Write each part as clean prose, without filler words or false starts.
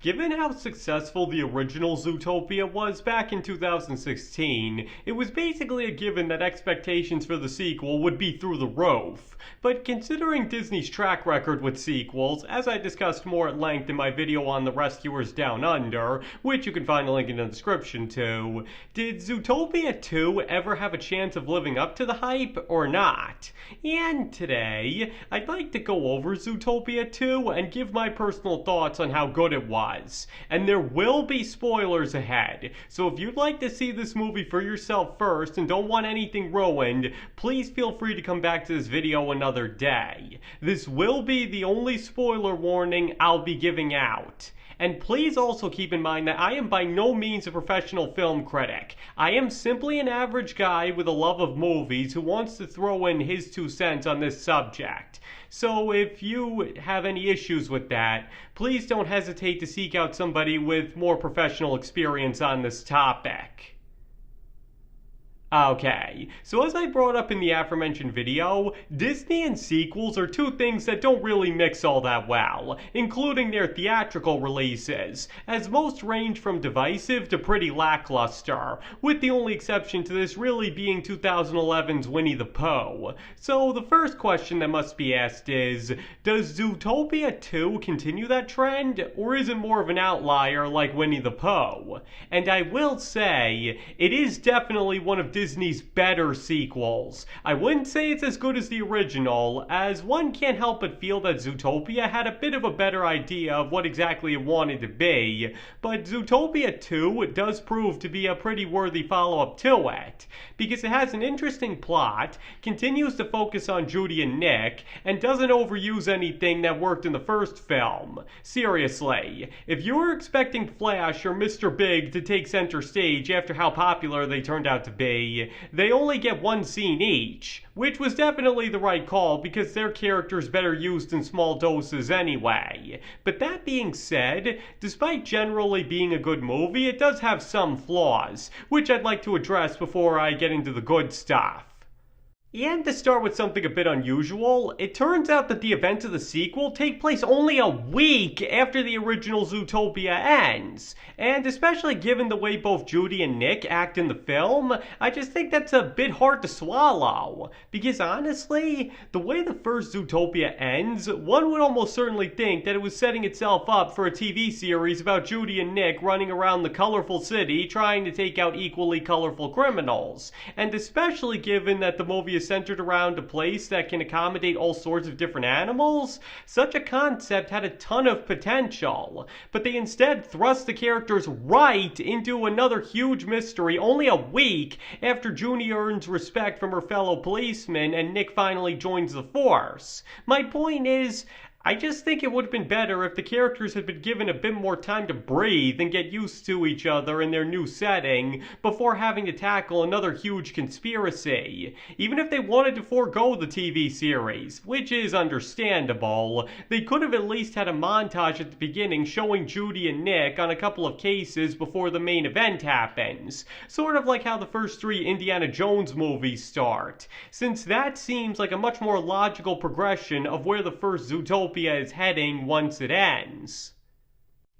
Given how successful the original Zootopia was back in 2016, it was basically a given that expectations for the sequel would be through the roof. But considering Disney's track record with sequels, as I discussed more at length in my video on The Rescuers Down Under, which you can find a link in the description to, did Zootopia 2 ever have a chance of living up to the hype or not? And today, I'd like to go over Zootopia 2 and give my personal thoughts on how good it was. And there will be spoilers ahead, so if you'd like to see this movie for yourself first and don't want anything ruined, please feel free to come back to this video another day. This will be the only spoiler warning I'll be giving out. And please also keep in mind that I am by no means a professional film critic. I am simply an average guy with a love of movies who wants to throw in his 2 cents on this subject. So if you have any issues with that, please don't hesitate to seek out somebody with more professional experience on this topic. Okay, so as I brought up in the aforementioned video, Disney and sequels are 2 things that don't really mix all that well, including their theatrical releases, as most range from divisive to pretty lackluster, with the only exception to this really being 2011's Winnie the Pooh. So the first question that must be asked is, does Zootopia 2 continue that trend, or is it more of an outlier like Winnie the Pooh? And I will say, it is definitely one of Disney's better sequels. I wouldn't say it's as good as the original, as one can't help but feel that Zootopia had a bit of a better idea of what exactly it wanted to be, but Zootopia 2 does prove to be a pretty worthy follow-up to it, because it has an interesting plot, continues to focus on Judy and Nick, and doesn't overuse anything that worked in the first film. Seriously, if you were expecting Flash or Mr. Big to take center stage after how popular they turned out to be, they only get 1 scene each, which was definitely the right call because their character's better used in small doses anyway. But that being said, despite generally being a good movie, it does have some flaws, which I'd like to address before I get into the good stuff. And to start with something a bit unusual, it turns out that the events of the sequel take place only a week after the original Zootopia ends. And especially given the way both Judy and Nick act in the film, I just think that's a bit hard to swallow. Because honestly, the way the first Zootopia ends, one would almost certainly think that it was setting itself up for a TV series about Judy and Nick running around the colorful city trying to take out equally colorful criminals. And especially given that the movie is centered around a place that can accommodate all sorts of different animals, such a concept had a ton of potential. But they instead thrust the characters right into another huge mystery only a week after Judy earns respect from her fellow policemen and Nick finally joins the force. My point is, I just think it would have been better if the characters had been given a bit more time to breathe and get used to each other in their new setting before having to tackle another huge conspiracy. Even if they wanted to forego the TV series, which is understandable, they could have at least had a montage at the beginning showing Judy and Nick on a couple of cases before the main event happens, sort of like how the first 3 Indiana Jones movies start, since that seems like a much more logical progression of where the first Zootopia is heading once it ends.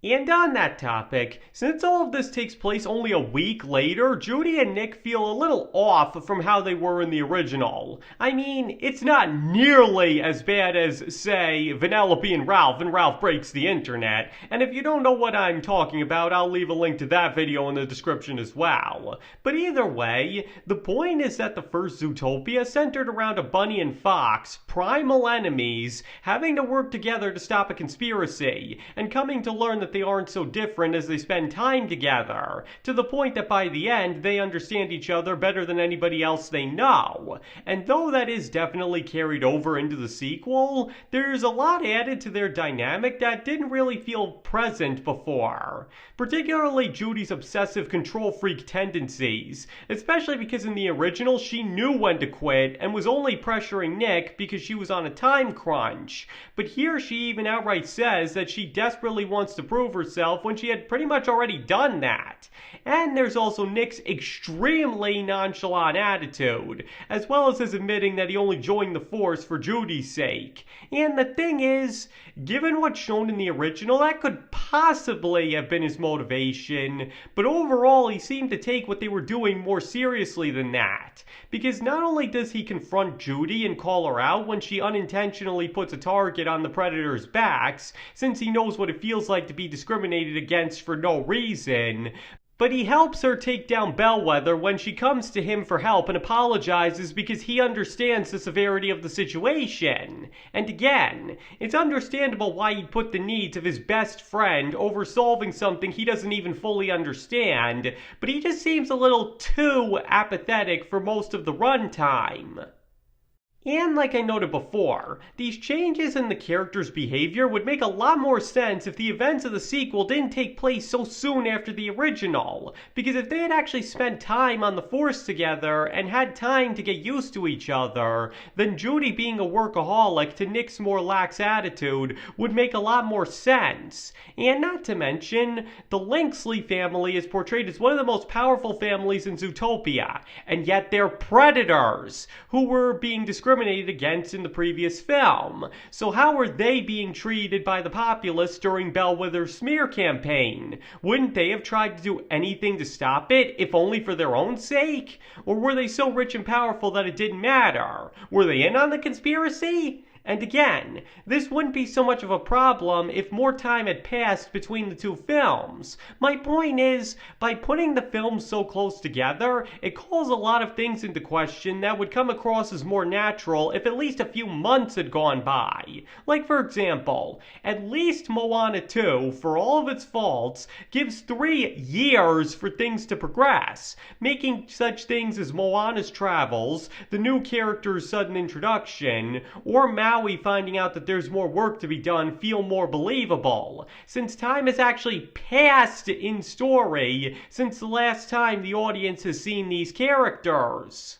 And on that topic, since all of this takes place only a week later, Judy and Nick feel a little off from how they were in the original. I mean, it's not nearly as bad as, say, Vanellope and Ralph Breaks the Internet, and if you don't know what I'm talking about, I'll leave a link to that video in the description as well. But either way, the point is that the first Zootopia centered around a bunny and fox, primal enemies, having to work together to stop a conspiracy, and coming to learn that they aren't so different as they spend time together, to the point that by the end they understand each other better than anybody else they know. And though that is definitely carried over into the sequel, there's a lot added to their dynamic that didn't really feel present before. Particularly Judy's obsessive control freak tendencies, especially because in the original she knew when to quit and was only pressuring Nick because she was on a time crunch. But here she even outright says that she desperately wants to prove prove herself when she had pretty much already done that. And there's also Nick's extremely nonchalant attitude, as well as his admitting that he only joined the force for Judy's sake. And the thing is, given what's shown in the original, that could possibly have been his motivation, but overall he seemed to take what they were doing more seriously than that. Because not only does he confront Judy and call her out when she unintentionally puts a target on the Predator's backs, since he knows what it feels like to be discriminated against for no reason, but he helps her take down Bellwether when she comes to him for help and apologizes because he understands the severity of the situation. And again, it's understandable why he'd put the needs of his best friend over solving something he doesn't even fully understand, but he just seems a little too apathetic for most of the runtime. And like I noted before, these changes in the character's behavior would make a lot more sense if the events of the sequel didn't take place so soon after the original, because if they had actually spent time on the Force together and had time to get used to each other, then Judy being a workaholic to Nick's more lax attitude would make a lot more sense. And not to mention, the Linksley family is portrayed as one of the most powerful families in Zootopia, and yet they're predators who were being discriminated against in the previous film. So how are they being treated by the populace during Bellwether's smear campaign? Wouldn't they have tried to do anything to stop it, if only for their own sake? Or were they so rich and powerful that it didn't matter? Were they in on the conspiracy? And again, this wouldn't be so much of a problem if more time had passed between the two films. My point is, by putting the films so close together, it calls a lot of things into question that would come across as more natural if at least a few months had gone by. Like for example, at least Moana 2, for all of its faults, gives 3 years for things to progress, making such things as Moana's travels, the new character's sudden introduction, or Maui finding out that there's more work to be done feel more believable, since time has actually passed in story since the last time the audience has seen these characters.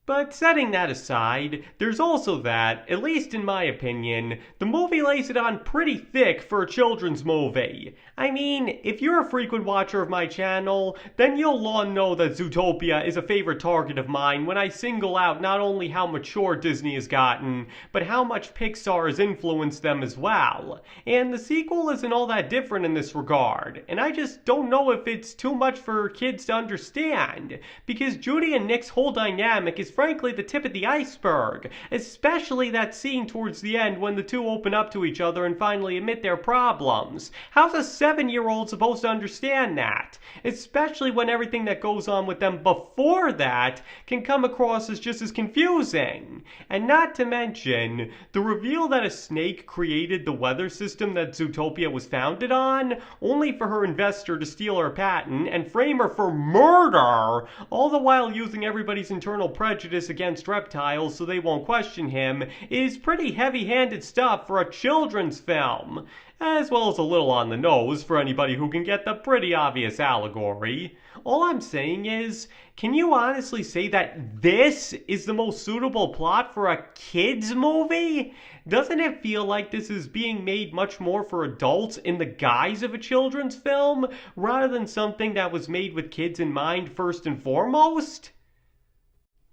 But setting that aside, there's also that, at least in my opinion, the movie lays it on pretty thick for a children's movie. I mean, if you're a frequent watcher of my channel, then you'll long know that Zootopia is a favorite target of mine when I single out not only how mature Disney has gotten, but how much Pixar has influenced them as well. And the sequel isn't all that different in this regard, and I just don't know if it's too much for kids to understand, because Judy and Nick's whole dynamic is frankly the tip of the iceberg, especially that scene towards the end when the two open up to each other and finally admit their problems. How's a 7-year-old supposed to understand that? Especially when everything that goes on with them before that can come across as just as confusing. And not to mention, the reveal that a snake created the weather system that Zootopia was founded on, only for her investor to steal her patent and frame her for murder, all the while using everybody's internal prejudice against reptiles so they won't question him, is pretty heavy-handed stuff for a children's film, as well as a little on the nose for anybody who can get the pretty obvious allegory. All I'm saying is, can you honestly say that this is the most suitable plot for a kids movie? Doesn't it feel like this is being made much more for adults in the guise of a children's film, rather than something that was made with kids in mind first and foremost?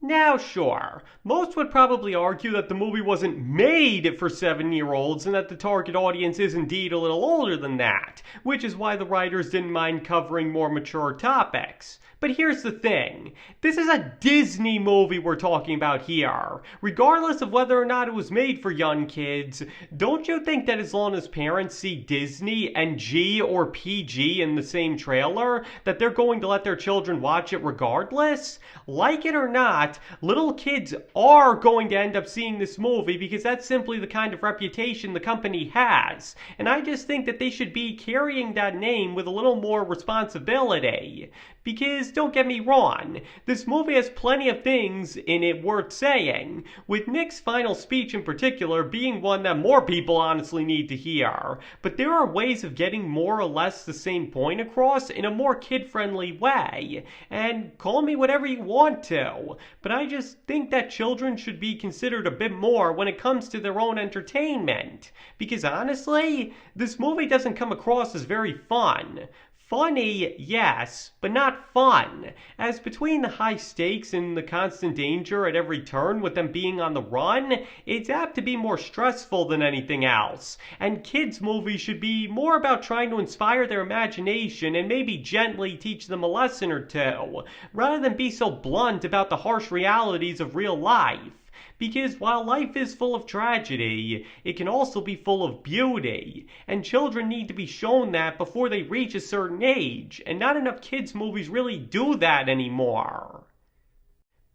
Now sure, most would probably argue that the movie wasn't made for 7-year-olds and that the target audience is indeed a little older than that, which is why the writers didn't mind covering more mature topics. But here's the thing, this is a Disney movie we're talking about here. Regardless of whether or not it was made for young kids, don't you think that as long as parents see Disney and G or PG in the same trailer, that they're going to let their children watch it regardless? Like it or not, little kids are going to end up seeing this movie because that's simply the kind of reputation the company has. And I just think that they should be carrying that name with a little more responsibility. Because, don't get me wrong, this movie has plenty of things in it worth saying, with Nick's final speech in particular being one that more people honestly need to hear. But there are ways of getting more or less the same point across in a more kid-friendly way. And call me whatever you want to. but I just think that children should be considered a bit more when it comes to their own entertainment. Because honestly, this movie doesn't come across as very fun. Funny, yes, but not fun, as between the high stakes and the constant danger at every turn with them being on the run, it's apt to be more stressful than anything else, and kids' movies should be more about trying to inspire their imagination and maybe gently teach them a lesson or two, rather than be so blunt about the harsh realities of real life. Because while life is full of tragedy, it can also be full of beauty, and children need to be shown that before they reach a certain age, and not enough kids' movies really do that anymore.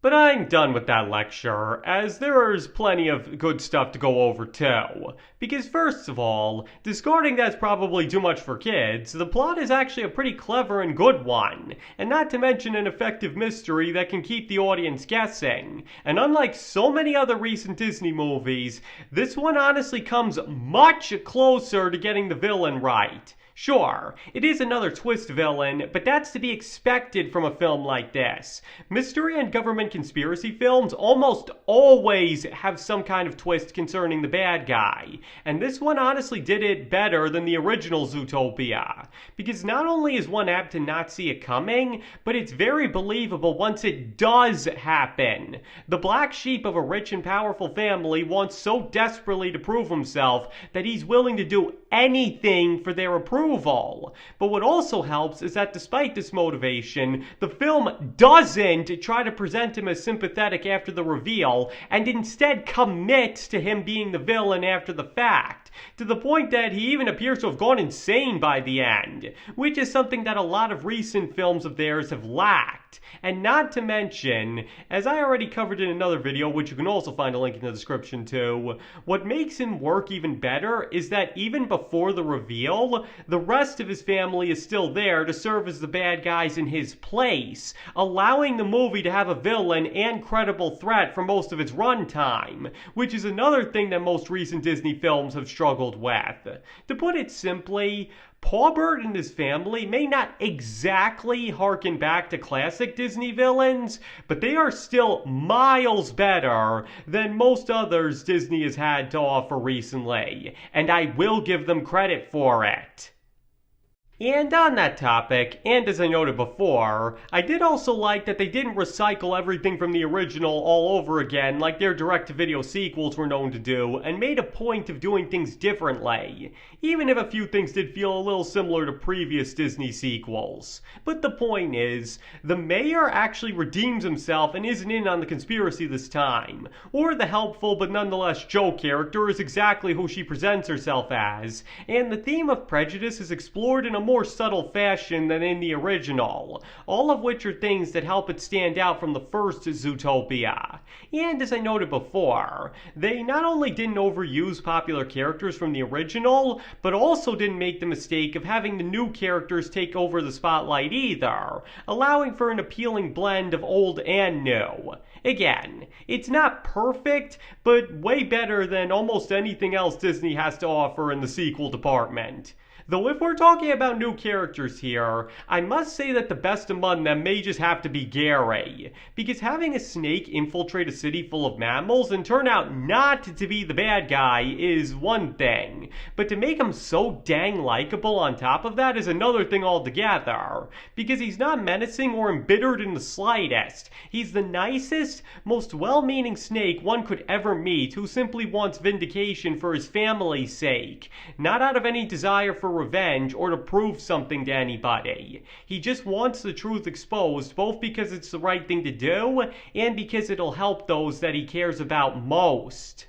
But I'm done with that lecture, as there is plenty of good stuff to go over too. Because first of all, discarding that's probably too much for kids, the plot is actually a pretty clever and good one, and not to mention an effective mystery that can keep the audience guessing. And unlike so many other recent Disney movies, this one honestly comes much closer to getting the villain right. Sure, it is another twist villain, but that's to be expected from a film like this. Mystery and government conspiracy films almost always have some kind of twist concerning the bad guy, and this one honestly did it better than the original Zootopia. Because not only is one apt to not see it coming, but it's very believable once it does happen. The black sheep of a rich and powerful family wants so desperately to prove himself that he's willing to do anything for their approval. But what also helps is that despite this motivation, the film doesn't try to present him as sympathetic after the reveal, and instead commits to him being the villain after the fact, to the point that he even appears to have gone insane by the end, which is something that a lot of recent films of theirs have lacked. And not to mention, as I already covered in another video, which you can also find a link in the description to, what makes him work even better is that even before the reveal, the rest of his family is still there to serve as the bad guys in his place, allowing the movie to have a villain and credible threat for most of its runtime, which is another thing that most recent Disney films have struggled with. To put it simply, Paw Bird and his family may not exactly harken back to classic Disney villains, but they are still miles better than most others Disney has had to offer recently, and I will give them credit for it. And on that topic, and as I noted before, I did also like that they didn't recycle everything from the original all over again like their direct-to-video sequels were known to do, and made a point of doing things differently, even if a few things did feel a little similar to previous Disney sequels. But the point is, the mayor actually redeems himself and isn't in on the conspiracy this time, or the helpful but nonetheless Jo character is exactly who she presents herself as, and the theme of prejudice is explored in a more subtle fashion than in the original, all of which are things that help it stand out from the first Zootopia. And as I noted before, they not only didn't overuse popular characters from the original, but also didn't make the mistake of having the new characters take over the spotlight either, allowing for an appealing blend of old and new. Again, it's not perfect, but way better than almost anything else Disney has to offer in the sequel department. Though if we're talking about new characters here, I must say that the best among them may just have to be Gary, because having a snake infiltrate a city full of mammals and turn out not to be the bad guy is one thing, but to make him so dang likable on top of that is another thing altogether, because he's not menacing or embittered in the slightest. He's the nicest, most well-meaning snake one could ever meet who simply wants vindication for his family's sake, not out of any desire for revenge or to prove something to anybody. He just wants the truth exposed, both because it's the right thing to do and because it'll help those that he cares about most.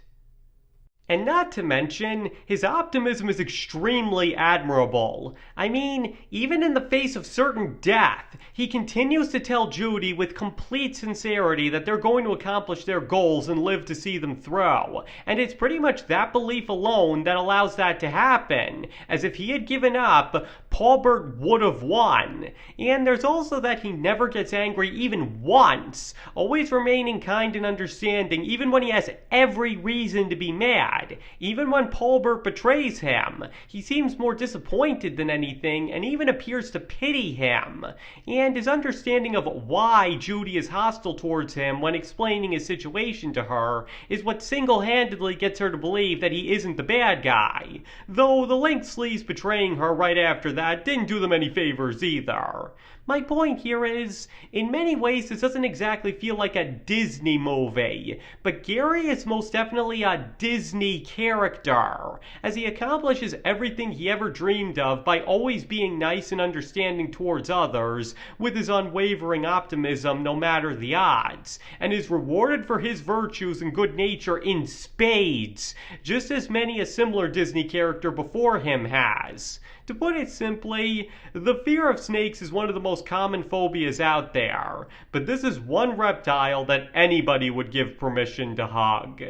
And not to mention, his optimism is extremely admirable. I mean, even in the face of certain death, he continues to tell Judy with complete sincerity that they're going to accomplish their goals and live to see them through. And it's pretty much that belief alone that allows that to happen. As if he had given up, Paul Bert would have won. And there's also that he never gets angry even once, always remaining kind and understanding even when he has every reason to be mad. Even when Paul Bert betrays him, he seems more disappointed than anything and even appears to pity him. And his understanding of why Judy is hostile towards him when explaining his situation to her is what single-handedly gets her to believe that he isn't the bad guy. Though the Link Sleeves betraying her right after that didn't do them any favors either. My point here is, in many ways this doesn't exactly feel like a Disney movie, but Gary is most definitely a Disney character, as he accomplishes everything he ever dreamed of by always being nice and understanding towards others, with his unwavering optimism no matter the odds, and is rewarded for his virtues and good nature in spades, just as many a similar Disney character before him has. To put it simply, the fear of snakes is one of the most common phobias out there, but this is one reptile that anybody would give permission to hug.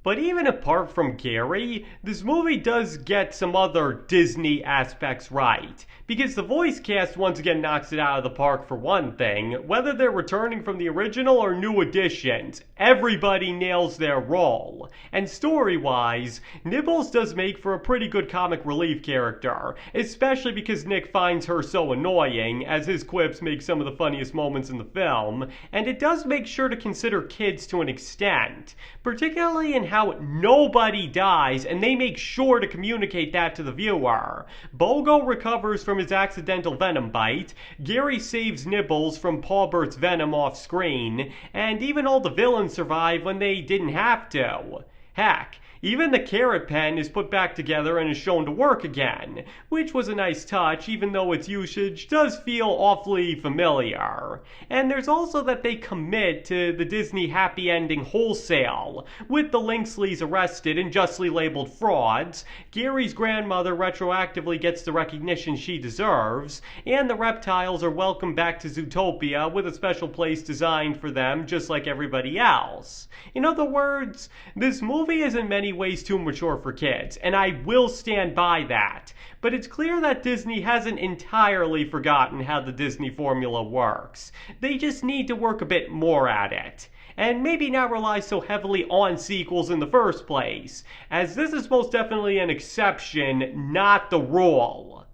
But even apart from Gary, this movie does get some other Disney aspects right, because the voice cast once again knocks it out of the park for one thing. Whether they're returning from the original or new additions, everybody nails their role. And story-wise, Nibbles does make for a pretty good comic relief character, especially because Nick finds her so annoying, as his quips make some of the funniest moments in the film, and it does make sure to consider kids to an extent, particularly in how nobody dies, and they make sure to communicate that to the viewer. Bogo recovers from his accidental venom bite, Gary saves Nibbles from Paul Bert's venom off screen, and even all the villains survive when they didn't have to. Heck, even the carrot pen is put back together and is shown to work again, which was a nice touch even though its usage does feel awfully familiar. And there's also that they commit to the Disney happy ending wholesale, with the Linksleys arrested and justly labeled frauds, Gary's grandmother retroactively gets the recognition she deserves, and the reptiles are welcomed back to Zootopia with a special place designed for them just like everybody else. In other words, this movie is in many ways too mature for kids, and I will stand by that. But it's clear that Disney hasn't entirely forgotten how the Disney formula works. They just need to work a bit more at it. And maybe not rely so heavily on sequels in the first place, as this is most definitely an exception, not the rule.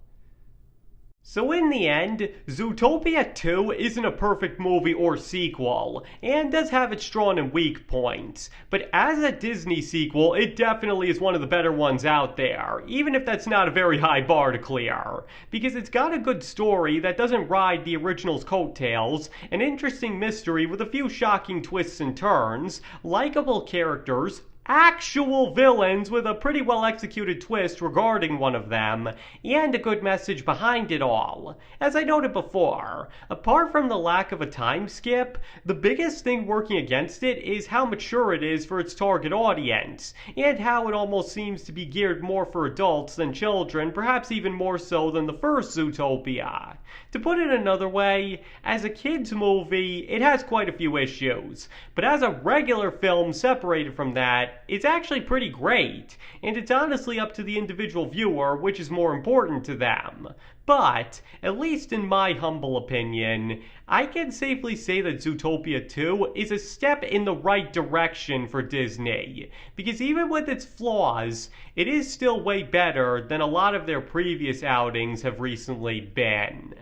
So in the end, Zootopia 2 isn't a perfect movie or sequel, and does have its strong and weak points, but as a Disney sequel, it definitely is one of the better ones out there, even if that's not a very high bar to clear, because it's got a good story that doesn't ride the original's coattails, an interesting mystery with a few shocking twists and turns, likable characters, actual villains with a pretty well executed twist regarding one of them, and a good message behind it all. As I noted before, apart from the lack of a time skip, the biggest thing working against it is how mature it is for its target audience, and how it almost seems to be geared more for adults than children, perhaps even more so than the first Zootopia. To put it another way, as a kids movie, it has quite a few issues, but as a regular film separated from that, it's actually pretty great, and it's honestly up to the individual viewer which is more important to them. But, at least in my humble opinion, I can safely say that Zootopia 2 is a step in the right direction for Disney, because even with its flaws, it is still way better than a lot of their previous outings have recently been.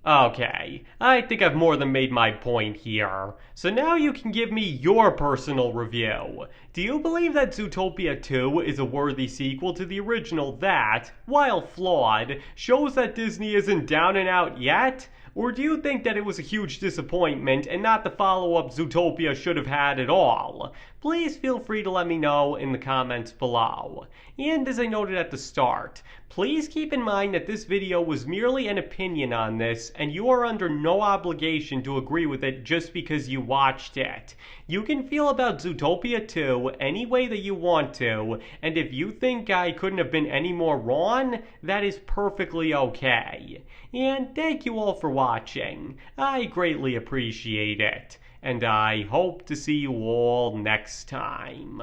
Okay, I think I've more than made my point here. So now you can give me your personal review. Do you believe that Zootopia 2 is a worthy sequel to the original that, while flawed, shows that Disney isn't down and out yet? Or do you think that it was a huge disappointment and not the follow-up Zootopia should have had at all? Please feel free to let me know in the comments below. And as I noted at the start, please keep in mind that this video was merely an opinion on this, and you are under no obligation to agree with it just because you watched it. You can feel about Zootopia 2 any way that you want to, and if you think I couldn't have been any more wrong, that is perfectly okay. And thank you all for watching. I greatly appreciate it, and I hope to see you all next time.